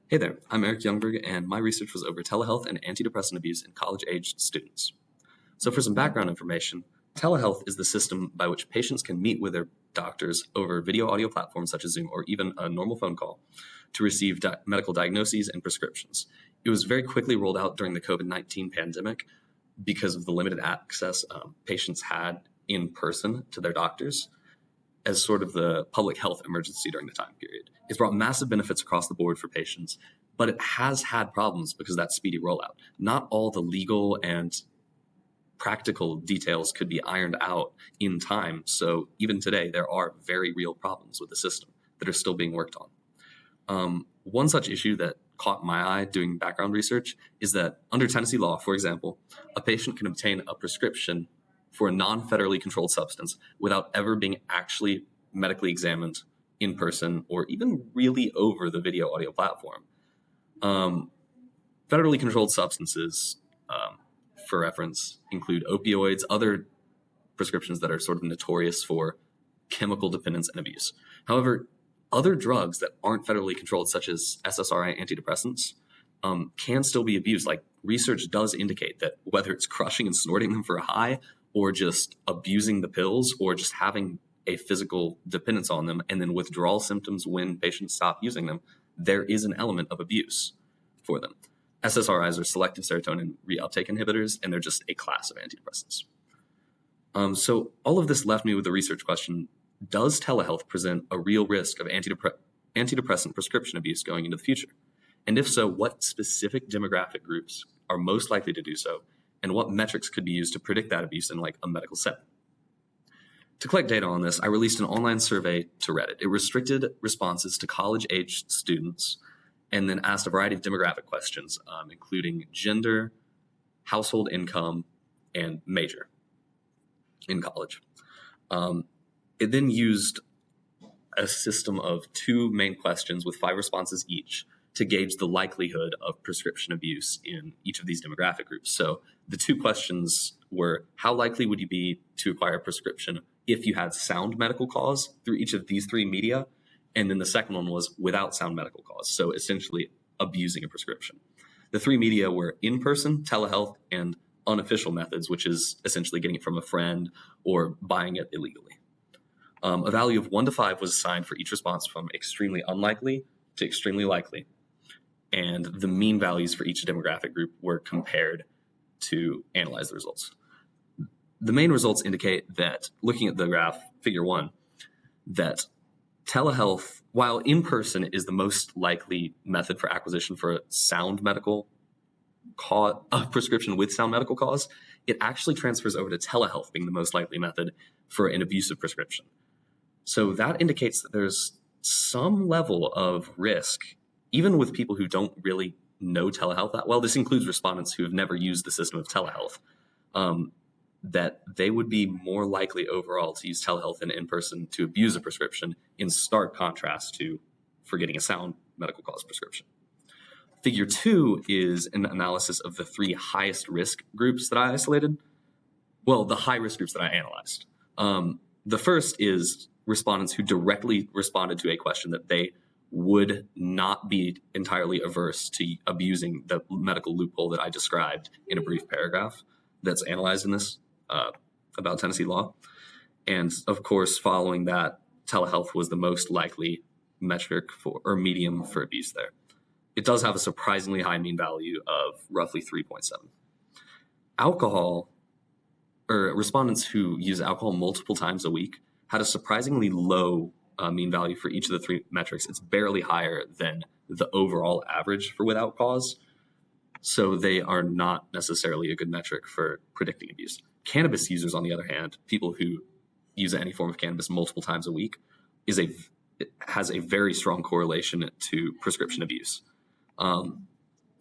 Hey there, I'm Eric Youngberg, and my research was over telehealth and antidepressant abuse in college-aged students. So for some background information, telehealth is the system by which patients can meet with their doctors over video audio platforms such as Zoom or even a normal phone call to receive medical diagnoses and prescriptions. It was very quickly rolled out during the COVID-19 pandemic because of the limited access patients had in person to their doctors as sort of the public health emergency during the time period. It's brought massive benefits across the board for patients, but it has had problems because of that speedy rollout. Not all the legal and practical details could be ironed out in time. So even today, there are very real problems with the system that are still being worked on. One such issue that caught my eye doing background research is that under Tennessee law, for example, a patient can obtain a prescription for a non-federally controlled substance without ever being actually medically examined in person or even really over the video audio platform. Federally controlled substances, for reference, include opioids, other prescriptions that are sort of notorious for chemical dependence and abuse. However, other drugs that aren't federally controlled, such as SSRI antidepressants, can still be abused. Like, research does indicate that whether it's crushing and snorting them for a high or just abusing the pills or just having a physical dependence on them and then withdrawal symptoms when patients stop using them, there is an element of abuse for them. SSRIs are selective serotonin reuptake inhibitors, and they're just a class of antidepressants. So all of this left me with the research question: does telehealth present a real risk of antidepressant prescription abuse going into the future? And if so, what specific demographic groups are most likely to do so? And what metrics could be used to predict that abuse in like a medical setting? To collect data on this, I released an online survey to Reddit. It restricted responses to college-aged students and then asked a variety of demographic questions, including gender, household income, and major in college. It then used a system of 2 main questions with 5 responses each to gauge the likelihood of prescription abuse in each of these demographic groups. So the 2 questions were: how likely would you be to acquire a prescription if you had sound medical cause through each of these 3 media? And then the second one was without sound medical cause, so essentially abusing a prescription. The 3 media were in-person, telehealth, and unofficial methods, which is essentially getting it from a friend or buying it illegally. A value of 1 to 5 was assigned for each response, from extremely unlikely to extremely likely. And the mean values for each demographic group were compared to analyze the results. The main results indicate that, looking at the graph, figure 1, that telehealth, while in-person is the most likely method for acquisition for a sound medical cause, a prescription with sound medical cause, it actually transfers over to telehealth being the most likely method for an abusive prescription. So that indicates that there's some level of risk, even with people who don't really know telehealth that well. This includes respondents who have never used the system of telehealth, that they would be more likely overall to use telehealth than in-person to abuse a prescription, in stark contrast to for getting a sound medical cause prescription. Figure 2 is an analysis of the 3 highest risk groups that I isolated. Well, the high risk groups that I analyzed. The first is respondents who directly responded to a question that they would not be entirely averse to abusing the medical loophole that I described in a brief paragraph that's analyzed in this about Tennessee law. And of course, following that, telehealth was the most likely metric for, or medium for, abuse there. It does have a surprisingly high mean value of roughly 3.7. Alcohol, or respondents who use alcohol multiple times a week, had a surprisingly low mean value for each of the 3 metrics. It's barely higher than the overall average for without cause. So they are not necessarily a good metric for predicting abuse. Cannabis users, on the other hand, people who use any form of cannabis multiple times a week, has a very strong correlation to prescription abuse.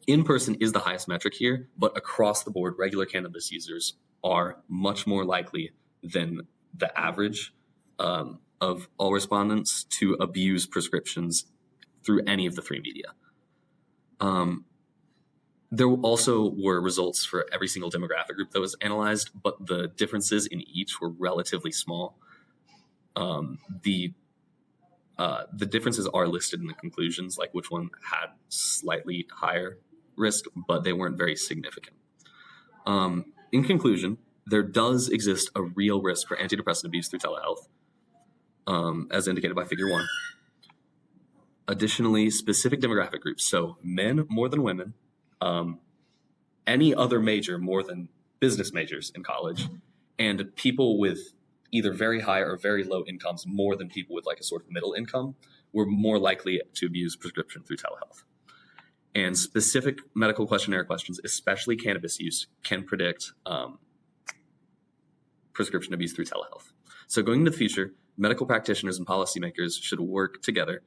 In-person is the highest metric here, but across the board, regular cannabis users are much more likely than the average of all respondents to abuse prescriptions through any of the 3 media. There also were results for every single demographic group that was analyzed, but the differences in each were relatively small. The The differences are listed in the conclusions, like which one had slightly higher risk, but they weren't very significant. In conclusion, there does exist a real risk for antidepressant abuse through telehealth, as indicated by Figure 1. Additionally, specific demographic groups, so men more than women, any other major more than business majors in college, and people with either very high or very low incomes more than people with like a sort of middle income were more likely to abuse prescription through telehealth. And specific medical questionnaire questions, especially cannabis use, can predict prescription abuse through telehealth. So going into the future, medical practitioners and policymakers should work together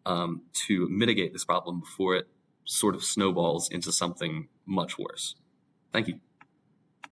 to mitigate this problem before it sort of snowballs into something much worse. Thank you.